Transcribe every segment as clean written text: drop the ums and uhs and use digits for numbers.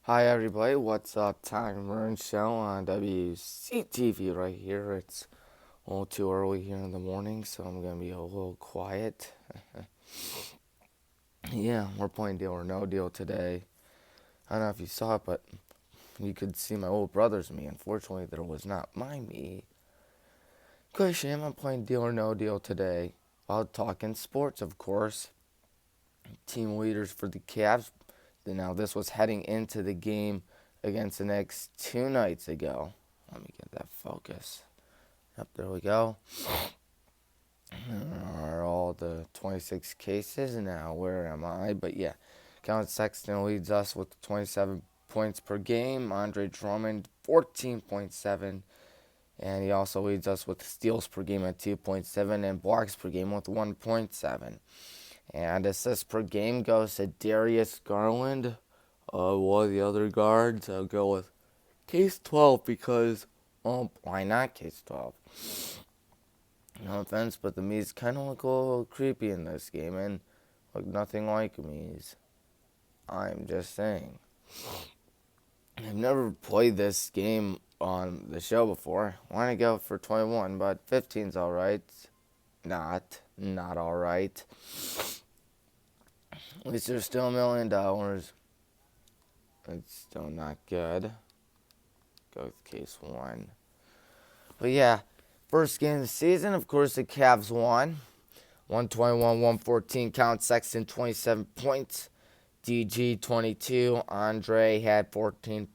Hi everybody, what's up? Maroon show on WCTV right here. It's a little too early here in the morning, so I'm gonna be a little quiet. Yeah, we're playing Deal or No Deal today. I don't know if you saw it, but you could see my old brother's me. Unfortunately, there was not my me. Quite a shame. I'm playing Deal or No Deal today. While talking sports, of course. Team leaders for the Cavs. Now, this was heading into the game against the Knicks 2 nights ago. Let me get that focus. Yep, there we go. There are all the 26 cases now. Where am I? But yeah, Colin Sexton leads us with 27 points per game. Andre Drummond, 14.7. And he also leads us with steals per game at 2.7 and blocks per game with 1.7. And assists per game goes to Darius Garland. One of the other guards, I'll go with Case 12 because, why not Case 12? No offense, but the Mees kind of look a little creepy in this game and look nothing like Mees. I'm just saying. I've never played this game on the show before. Want to go for 21, but 15's alright. Not alright. At least there's still $1 million. It's still not good. Go with case 1. But yeah, first game of the season, of course, the Cavs won. 121-114. Count Sexton, 27 points. DG, 22. Andre had 14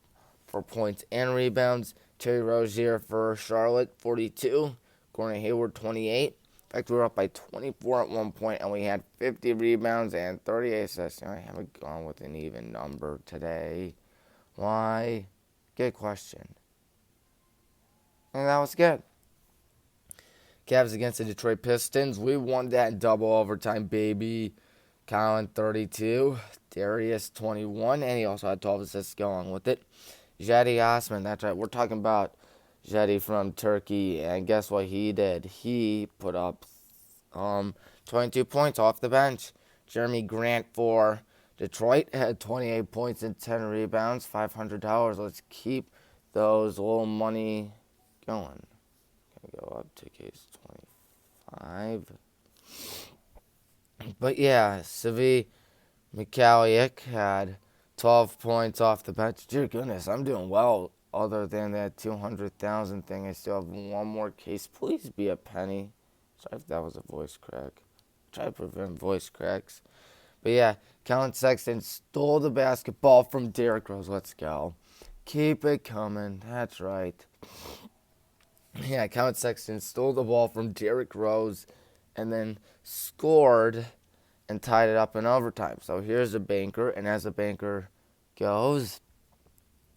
for points and rebounds. Terry Rozier for Charlotte, 42. Gordon Hayward, 28. In fact, we were up by 24 at one point, and we had 50 rebounds and 38 assists. I haven't gone with an even number today. Why? Good question. And that was good. Cavs against the Detroit Pistons. We won that in double overtime, baby. Colin, 32. Darius, 21. And he also had 12 assists going with it. Jetty Osman, that's right. We're talking about Jetty from Turkey. And guess what he did? He put up 22 points off the bench. Jeremy Grant for Detroit had 28 points and 10 rebounds. $500. Let's keep those little money going. Gonna go up to case 25. But yeah, Savi Mikhailiuk had 12 points off the bench. Dear goodness, I'm doing well. Other than that 200,000 thing, I still have one more case. Please be a penny. Sorry if that was a voice crack. Try to prevent voice cracks. But yeah, Colin Sexton stole the basketball from Derrick Rose. Let's go. Keep it coming. That's right. Yeah, Colin Sexton stole the ball from Derrick Rose and then scored and tied it up in overtime. So here's a banker, and as the banker goes,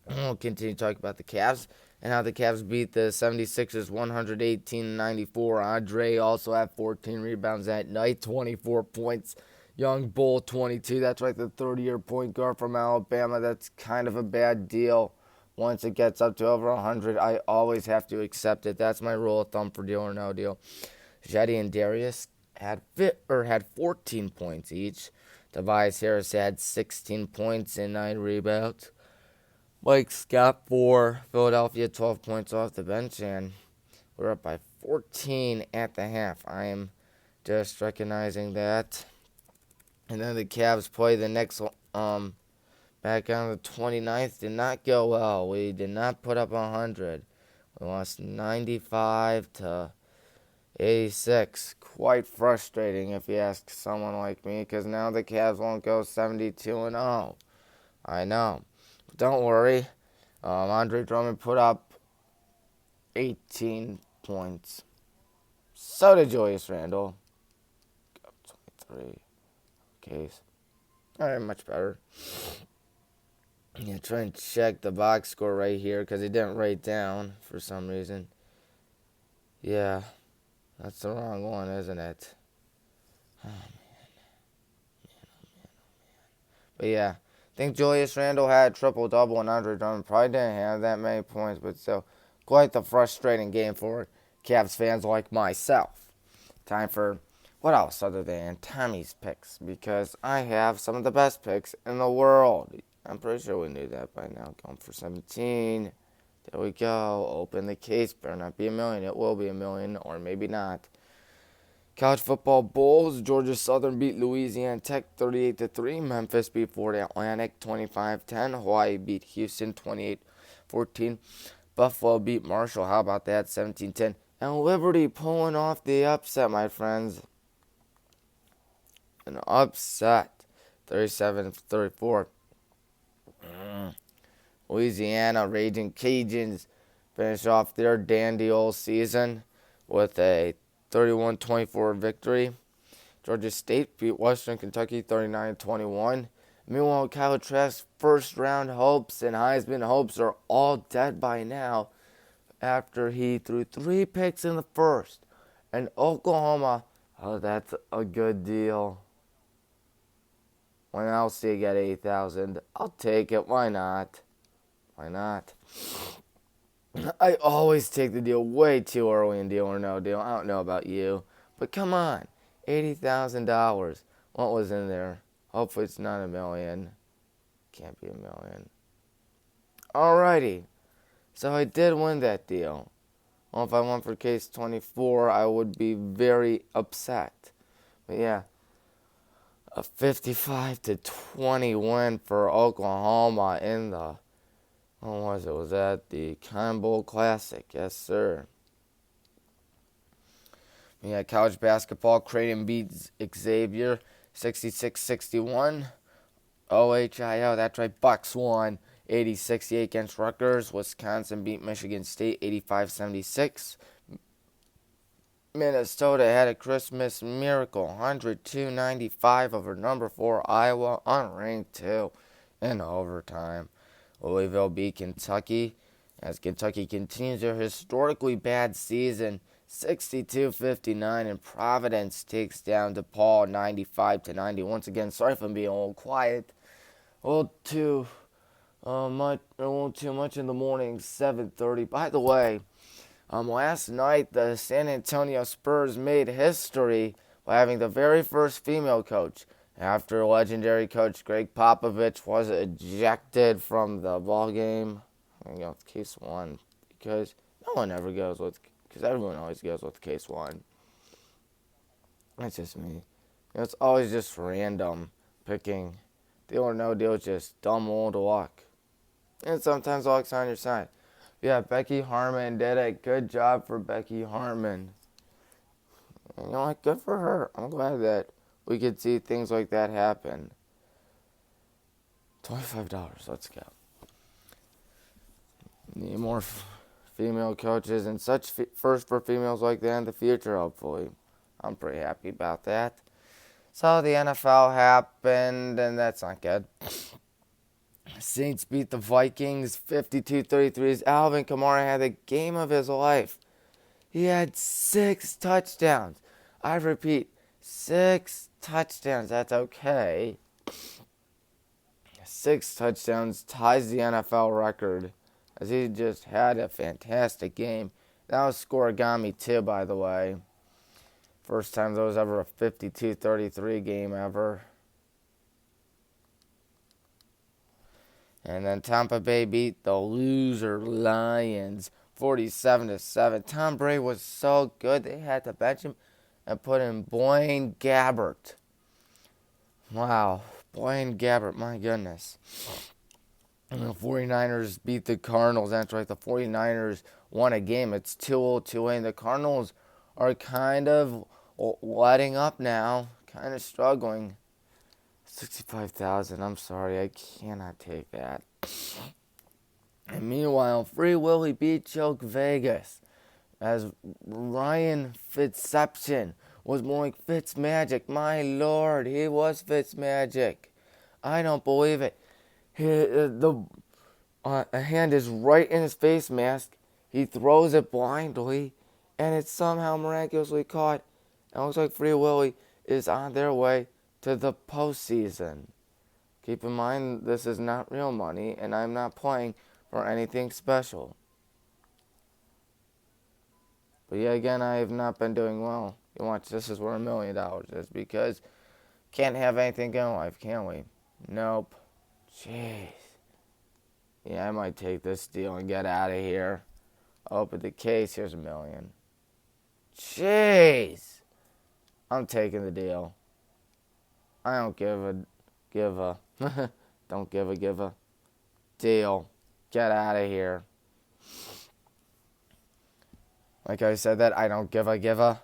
we'll continue to talk about the Cavs and how the Cavs beat the 76ers 118-94. Andre also had 14 rebounds that night, 24 points. Young Bull, 22. That's right, the 30-year point guard from Alabama. That's kind of a bad deal. Once it gets up to over 100, I always have to accept it. That's my rule of thumb for deal or no deal. Jetty and Darius had 14 points each. Tobias Harris had 16 points and 9 rebounds. Mike Scott for Philadelphia, 12 points off the bench, and we're up by 14 at the half. I am just recognizing that. And then the Cavs play the next back on the 29th. Did not go well. We did not put up 100. We lost 95 to 86. Quite frustrating if you ask someone like me, because now the Cavs won't go 72-0. I know. But don't worry. Andre Drummond put up 18 points. So did Julius Randle. 23. Case. Alright, much better. Yeah, try and check the box score right here because he didn't write down for some reason. Yeah, that's the wrong one, isn't it? Oh, man. But yeah, I think Julius Randle had a triple-double and Andre Drummond probably didn't have that many points, but still, quite the frustrating game for Cavs fans like myself. Time for what else other than Tommy's picks, because I have some of the best picks in the world. I'm pretty sure we knew that by now. Going for 17. There we go. Open the case. Better not be a million. It will be a million, or maybe not. College football bowls. Georgia Southern beat Louisiana Tech 38-3. Memphis beat Florida Atlantic 25-10. Hawaii beat Houston 28-14. Buffalo beat Marshall. How about that? 17-10. And Liberty pulling off the upset, my friends. An upset. 37-34. Louisiana Raging Cajuns finish off their dandy old season with a 31-24 victory. Georgia State beat Western Kentucky 39-21. Meanwhile, Kyle Trask's first-round hopes and Heisman hopes are all dead by now after he threw 3 picks in the first. And Oklahoma, oh, that's a good deal. When else do you get 8,000? I'll take it. Why not? Why not? I always take the deal way too early in Deal or No Deal. I don't know about you. But come on. $80,000. What was in there? Hopefully it's not a million. Can't be a million. Alrighty. So I did win that deal. Well, if I went for case 24, I would be very upset. But yeah. A 55-20 win for Oklahoma in the, what was it? Was that the Cotton Bowl Classic? Yes, sir. We had college basketball. Creighton beats Xavier 66-61. OHIO, that's right. Bucks won 80-68 against Rutgers. Wisconsin beat Michigan State 85-76. Minnesota had a Christmas miracle, 102-95 over number 4 Iowa, unranked 2 in overtime. Louisville beat Kentucky as Kentucky continues their historically bad season, 62-59, and Providence takes down DePaul 95-90. Once again, sorry if I'm being a little quiet, a little too much in the morning. 7:30. By the way. Last night, the San Antonio Spurs made history by having the very first female coach after legendary coach Greg Popovich was ejected from the ball game. I'm going with case 1 because everyone always goes with case 1. That's just me. It's always just random picking. Deal or no deal, just dumb old luck. And sometimes luck's on your side. Yeah, Becky Harmon did it. Good job for Becky Harmon. You know what? Good for her. I'm glad that we could see things like that happen. $25. Let's go. Need more female coaches and such first for females like that in the future, hopefully. I'm pretty happy about that. So the NFL happened, and that's not good. Saints beat the Vikings 52-33. Alvin Kamara had the game of his life. He had 6 touchdowns. I repeat, 6 touchdowns. That's okay. 6 touchdowns ties the NFL record as he just had a fantastic game. That was scoregami too, by the way. First time there was ever a 52-33 game ever. And then Tampa Bay beat the loser Lions 47-7. Tom Brady was so good they had to bench him and put in Blaine Gabbert. Wow, Blaine Gabbert, my goodness. And the 49ers beat the Cardinals. That's right, the 49ers won a game. It's 2-0 and the Cardinals are kind of letting up now, kind of struggling. 65,000. I'm sorry, I cannot take that. And meanwhile, Free Willy beat Choke Vegas as Ryan Fitzception was more like Fitzmagic. My lord, he was Fitzmagic. I don't believe it. A hand is right in his face mask. He throws it blindly, and it's somehow miraculously caught. And it looks like Free Willy is on their way to the postseason. Keep in mind, this is not real money, and I'm not playing for anything special. But yeah, again, I have not been doing well. You watch, this is where $1 million is, because can't have anything in life, can we? Nope. Jeez. Yeah, I might take this deal and get out of here. Open the case. Here's $1 million. Jeez. I'm taking the deal. I don't give a don't give a deal. Get out of here. Like I said that, I don't give a.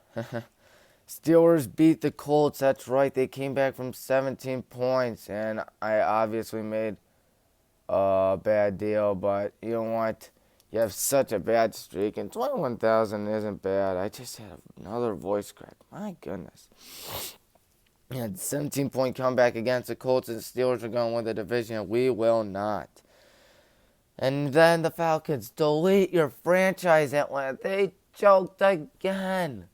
Steelers beat the Colts. That's right. They came back from 17 points, and I obviously made a bad deal, but you know what? You have such a bad streak, and 21,000 isn't bad. I just had another voice crack. My goodness. You had 17-point comeback against the Colts, and the Steelers are going to win the division. We will not. And then the Falcons, delete your franchise, Atlanta. They choked again.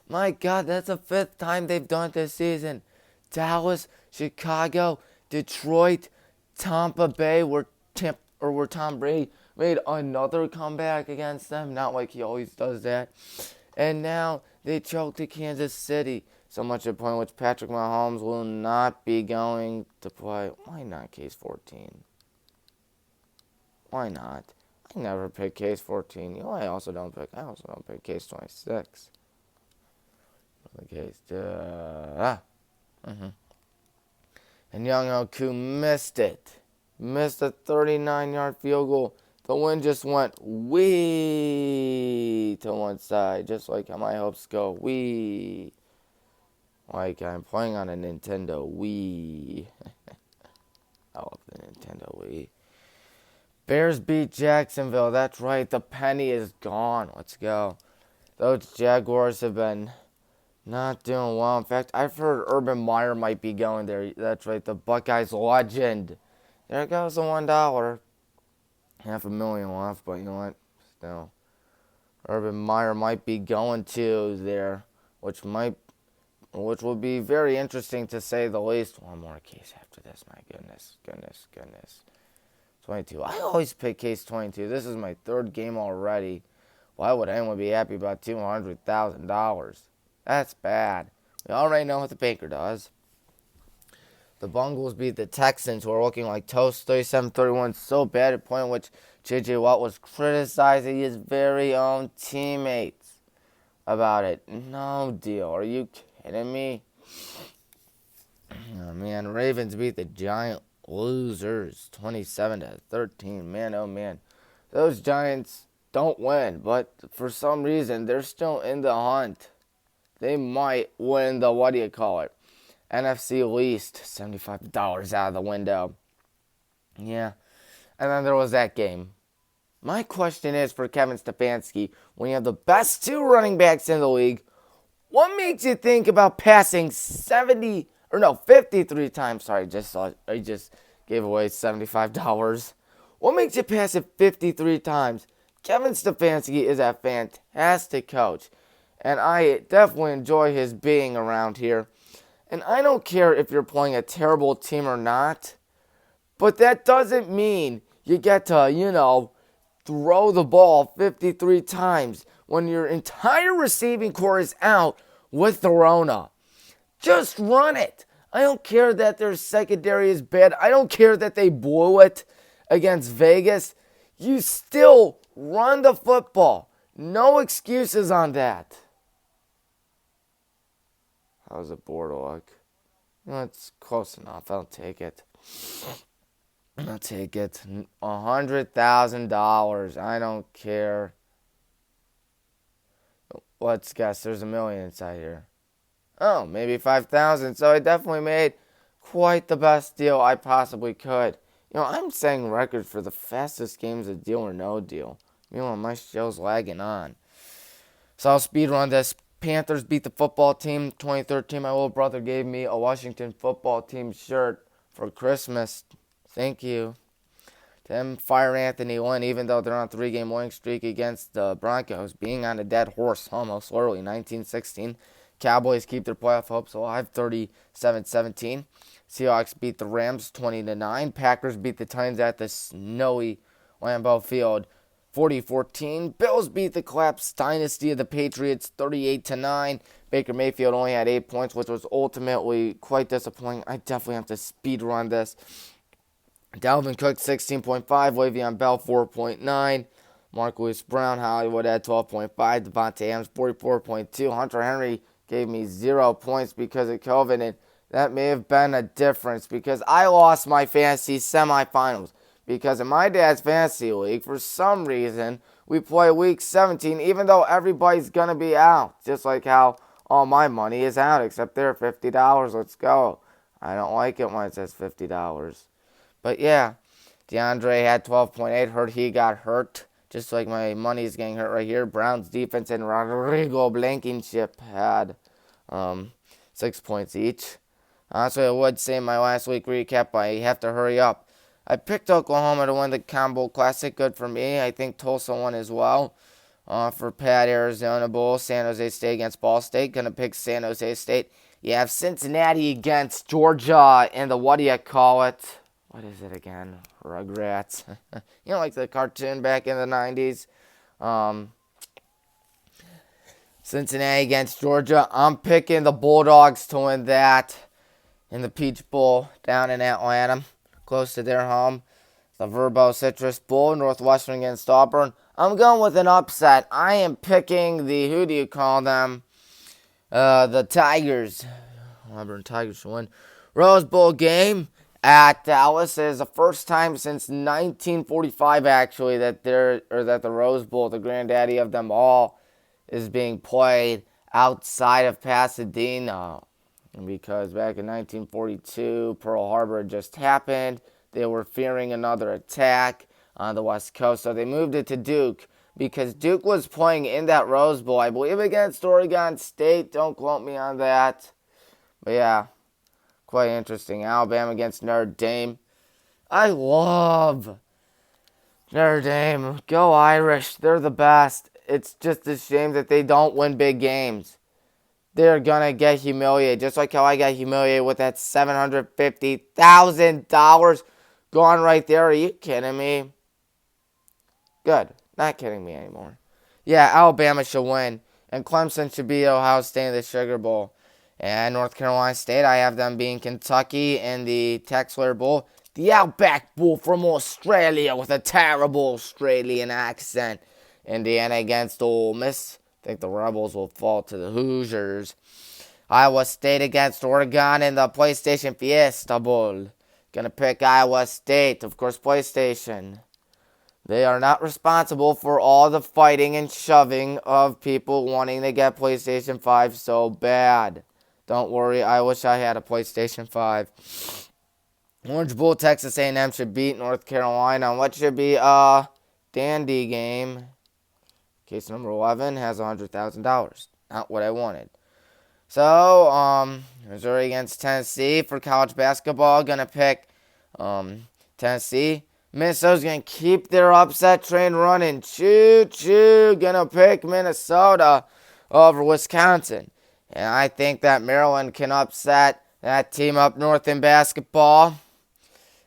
My God, that's the 5th time they've done it this season. Dallas, Chicago, Detroit, Tampa Bay, where Tom Brady made another comeback against them. Not like he always does that. And now they choked to Kansas City. So much to the point which Patrick Mahomes will not be going to play. Why not case 14? Why not? I never pick case 14. You know, I also don't pick case 26. The case. And Young Oku missed it. Missed a 39-yard field goal. The wind just went wee to one side, just like how my hopes go wee. Like I'm playing on a Nintendo Wii. I love the Nintendo Wii. Bears beat Jacksonville. That's right. The penny is gone. Let's go. Those Jaguars have been not doing well. In fact, I've heard Urban Meyer might be going there. That's right. The Buckeyes legend. There goes the $1. $500,000 left, but you know what? Still, Urban Meyer might be going to there, which will be very interesting to say the least. One more case after this. My goodness. 22. I always pick case 22. This is my 3rd game already. Why would anyone be happy about $200,000? That's bad. We already know what the banker does. The Bungles beat the Texans, who are looking like toast, 37-31. So bad at the point in which J.J. Watt was criticizing his very own teammates about it. No deal. Are you kidding me? Oh, man. Ravens beat the Giant losers, 27-13. Man, oh, man. Those Giants don't win, but for some reason, they're still in the hunt. They might win the, NFC least, $75 out of the window. Yeah. And then there was that game. My question is for Kevin Stefanski, when you have the best 2 running backs in the league, what makes you think about passing 53 times? Sorry, I just gave away $75. What makes you pass it 53 times? Kevin Stefanski is a fantastic coach, and I definitely enjoy his being around here. And I don't care if you're playing a terrible team or not, but that doesn't mean you get to, throw the ball 53 times when your entire receiving core is out with the Rona. Just run it. I don't care that their secondary is bad. I don't care that they blew it against Vegas. You still run the football. No excuses on that. How's the board look? It's close enough. I'll take it. $100,000. I don't care. Let's guess. There's $1 million inside here. Oh, maybe 5,000. So I definitely made quite the best deal I possibly could. I'm setting records for the fastest games of Deal or No Deal. My show's lagging on. So I'll speed run this. Panthers beat the football team 2013. My little brother gave me a Washington football team shirt for Christmas. Thank you. Them fire Anthony Lynn, even though they're on a 3-game winning streak against the Broncos, being on a dead horse almost literally 19-16. Cowboys keep their playoff hopes alive 37-17. Seahawks beat the Rams 20-9. Packers beat the Titans at the snowy Lambeau Field 40-14. Bills beat the collapsed dynasty of the Patriots 38-9. Baker Mayfield only had 8 points, which was ultimately quite disappointing. I definitely have to speed run this. Dalvin Cook 16.5, Le'Veon Bell 4.9, Marquise Brown, Hollywood at 12.5, Devontae Adams 44.2, Hunter Henry gave me 0 points because of COVID, and that may have been a difference because I lost my fantasy semifinals because in my dad's fantasy league, for some reason, we play week 17 even though everybody's going to be out, just like how all my money is out except they're $50. Let's go. I don't like it when it says $50. But yeah, DeAndre had 12.8. Heard he got hurt. Just like my money is getting hurt right here. Browns defense and Rodrigo Blankenship had 6 points each. Honestly, I would say in my last week recap, I have to hurry up. I picked Oklahoma to win the Combo Classic. Good for me. I think Tulsa won as well. For Pat, Arizona Bowl, San Jose State against Ball State. Gonna pick San Jose State. You have Cincinnati against Georgia in the what do you call it? What is it again? Rugrats. You know, like the cartoon back in the 90s. Cincinnati against Georgia. I'm picking the Bulldogs to win that in the Peach Bowl down in Atlanta, close to their home. The Verbo Citrus Bowl, Northwestern against Auburn. I'm going with an upset. I am picking the, who do you call them? The Tigers. Auburn Tigers win. Rose Bowl game at Dallas is the first time since 1945 actually that the Rose Bowl, the granddaddy of them all, is being played outside of Pasadena. Because back in 1942, Pearl Harbor had just happened. They were fearing another attack on the West Coast, so they moved it to Duke because Duke was playing in that Rose Bowl, I believe, against Oregon State. Don't quote me on that. But yeah, quite interesting. Alabama against Notre Dame. I love Notre Dame. Go Irish. They're the best. It's just a shame that they don't win big games. They're going to get humiliated, just like how I got humiliated with that $750,000 gone right there. Are you kidding me? Good. Not kidding me anymore. Yeah, Alabama should win, and Clemson should beat Ohio State in the Sugar Bowl. And North Carolina State, I have them being Kentucky in the Texler Bowl. The Outback Bowl from Australia with a terrible Australian accent. Indiana against Ole Miss. I think the Rebels will fall to the Hoosiers. Iowa State against Oregon in the PlayStation Fiesta Bowl. Gonna pick Iowa State, of course, PlayStation. They are not responsible for all the fighting and shoving of people wanting to get PlayStation 5 so bad. Don't worry, I wish I had a PlayStation 5. Orange Bowl, Texas A&M should beat North Carolina. What should be a dandy game? Case number 11 has $100,000. Not what I wanted. So, Missouri against Tennessee for college basketball. Gonna pick Tennessee. Minnesota's gonna keep their upset train running. Choo choo. Gonna pick Minnesota over Wisconsin. And I think that Maryland can upset that team up north in basketball.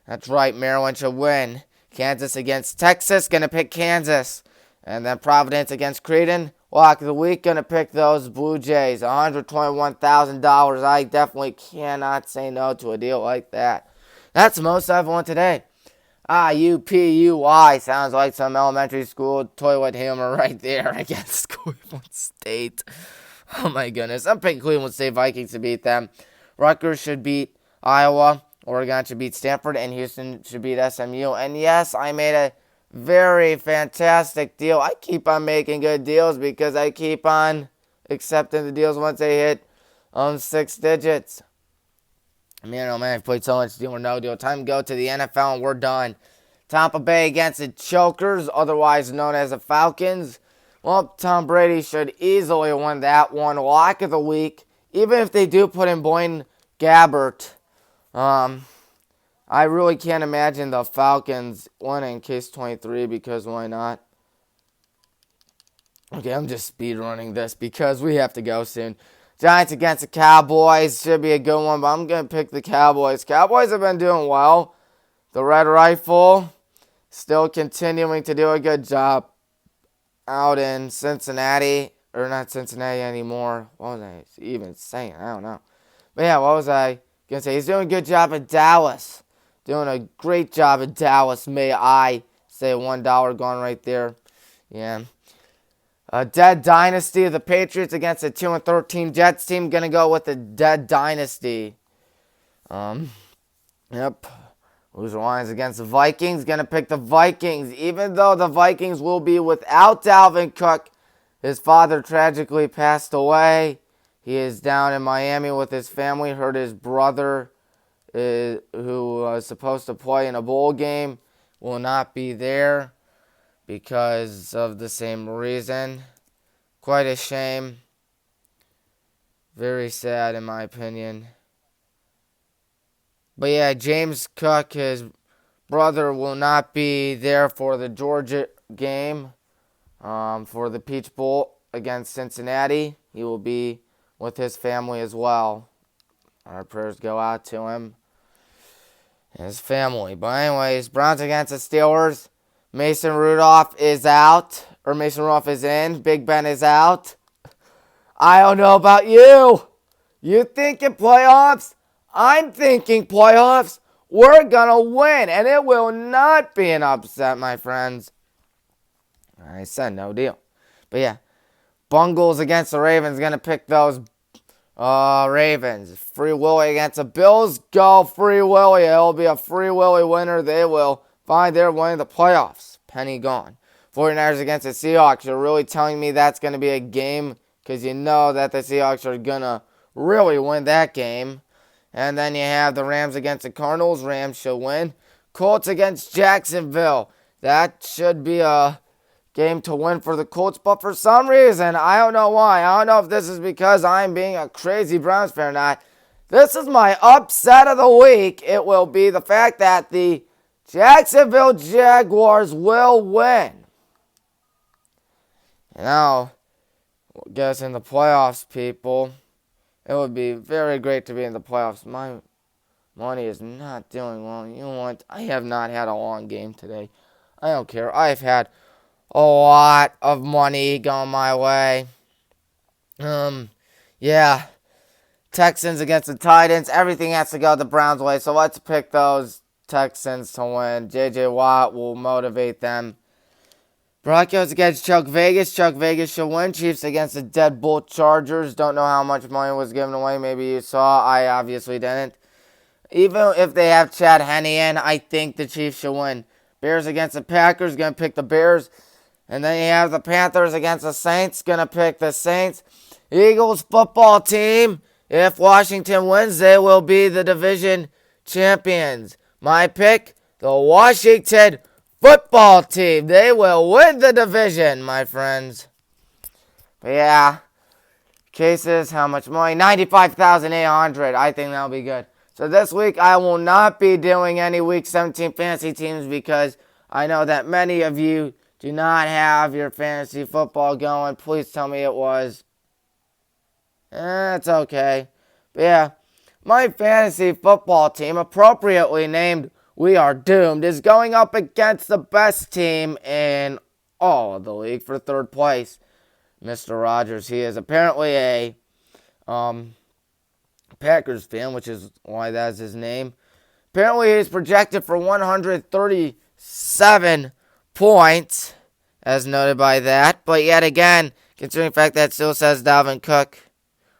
That's right, Maryland should win. Kansas against Texas. Gonna pick Kansas. And then Providence against Creighton. Lock of the week, going to pick those Blue Jays. $121,000. I definitely cannot say no to a deal like that. That's the most I've won today. IUPUI. Sounds like some elementary school toilet humor right there against Cleveland State. Oh my goodness. I'm picking Cleveland State Vikings to beat them. Rutgers should beat Iowa. Oregon should beat Stanford. And Houston should beat SMU. And yes, I made a very fantastic deal. I keep on making good deals because I keep on accepting the deals once they hit 6 digits. Man, oh man, I've played so much Deal or No Deal. Time to go to the NFL and we're done. Tampa Bay against the Chokers, otherwise known as the Falcons. Well, Tom Brady should easily win that one. Lock of the week. Even if they do put in Blaine Gabbert, I really can't imagine the Falcons winning case 23 because why not? Okay, I'm just speed running this because we have to go soon. Giants against the Cowboys should be a good one, but I'm going to pick the Cowboys. Cowboys have been doing well. The Red Rifle still continuing to do a good job out in Cincinnati. Or not Cincinnati anymore. What was I even saying? I don't know. But yeah, what was I going to say? He's doing a good job in Dallas. doing a great job in Dallas, may I say. $1 gone right there. Yeah. A dead dynasty of the Patriots against a 2-13 Jets team. Gonna go with the dead dynasty. Yep. Loser Lions against the Vikings. Gonna pick the Vikings. Even though the Vikings will be without Dalvin Cook. His father tragically passed away. He is down in Miami with his family. Heard his brother, who was supposed to play in a bowl game, will not be there because of the same reason. Quite a shame. Very sad in my opinion. But yeah, James Cook, his brother, will not be there for the Georgia game, for the Peach Bowl against Cincinnati. He will be with his family as well. Our prayers go out to him and his family. But anyways, Browns against the Steelers. Mason Rudolph is out, or Mason Rudolph is in. Big Ben is out. I don't know about you. You thinking playoffs? I'm thinking playoffs. We're going to win, and it will not be an upset, my friends. I said no deal. But yeah, Bungles against the Ravens. Going to pick those Ravens. Free Willy against the Bills. Go Free Willy. It will be a Free Willy winner. They will find their way in the playoffs. Penny gone. 49ers against the Seahawks. You're really telling me that's going to be a game because you know that the Seahawks are going to really win that game. And then you have the Rams against the Cardinals. Rams should win. Colts against Jacksonville. That should be a game to win for the Colts. But for some reason, I don't know why. I don't know if this is because I'm being a crazy Browns fan or not. This is my upset of the week. It will be the fact that the Jacksonville Jaguars will win. Now, get us in the playoffs, people. It would be very great to be in the playoffs. My money is not doing well. You know what? I have not had a long game today. I don't care. I've had a lot of money going my way. Yeah. Texans against the Titans. Everything has to go the Browns' way. So let's pick those Texans to win. J.J. Watt will motivate them. Broncos against Chuck Vegas. Chuck Vegas should win. Chiefs against the Deadbolt Chargers. Don't know how much money was given away. Maybe you saw. I obviously didn't. Even if they have Chad Henne in, I think the Chiefs should win. Bears against the Packers. Going to pick the Bears. And then you have the Panthers against the Saints. Going to pick the Saints. Eagles football team. If Washington wins, they will be the division champions. My pick, the Washington football team. They will win the division, my friends. But yeah, cases, how much money? 95,800. I think that'll be good. So this week, I will not be doing any Week 17 fantasy teams because I know that many of you do not have your fantasy football going. Please tell me it was. It's okay. But yeah, my fantasy football team, appropriately named We Are Doomed, is going up against the best team in all of the league for third place. Mr. Rogers, he is apparently a Packers fan, which is why that's his name. Apparently he's projected for 137 points, as noted by that. But yet again, considering the fact that it still says Dalvin Cook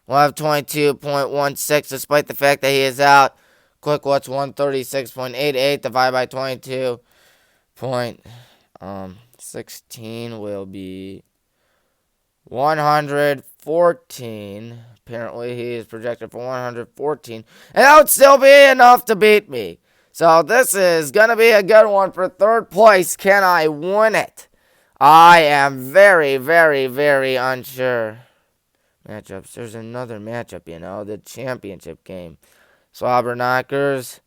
will have 22.16, despite the fact that he is out. Quick, what's 136.88 divided by 22.16 will be 114. Apparently, he is projected for 114. And that would still be enough to beat me. So this is going to be a good one for third place. Can I win it? I am very, very, very unsure. Matchups. There's another matchup, the championship game. Slobber Knockers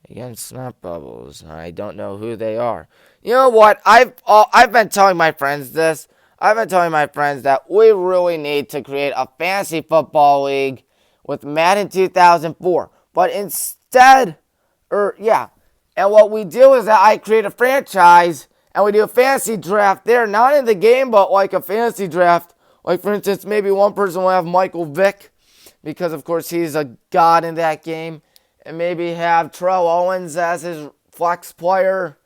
against Snot Bubbles. I don't know who they are. You know what? I've been telling my friends this. I've been telling my friends that we really need to create a fantasy football league with Madden 2004. But instead, and what we do is that I create a franchise and we do a fantasy draft there, not in the game, but like a fantasy draft. Like, for instance, maybe one person will have Michael Vick, because, of course, he's a god in that game. and maybe have Terrell Owens as his flex player,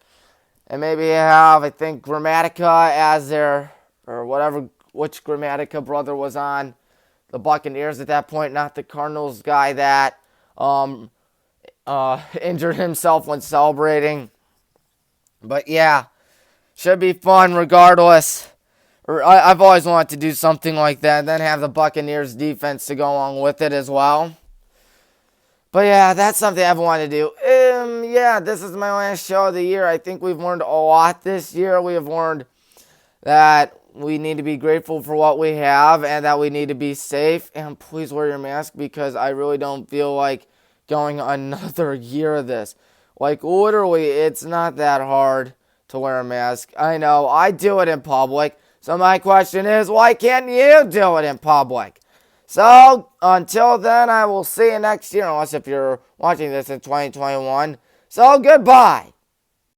and maybe have, I think, Grammatica as their, or whatever, which Grammatica brother was on the Buccaneers at that point, not the Cardinals guy that injured himself when celebrating. But yeah, should be fun regardless. I've always wanted to do something like that, and then have the Buccaneers defense to go along with it as well. But yeah, that's something I've wanted to do. Yeah, this is my last show of the year. I think we've learned a lot this year. We have learned that we need to be grateful for what we have and that we need to be safe. And please wear your mask, because I really don't feel like going another year of this. Like, literally, it's not that hard to wear a mask. I know, I do it in public. So my question is, why can't you do it in public? So, until then, I will see you next year, unless if you're watching this in 2021. So, goodbye.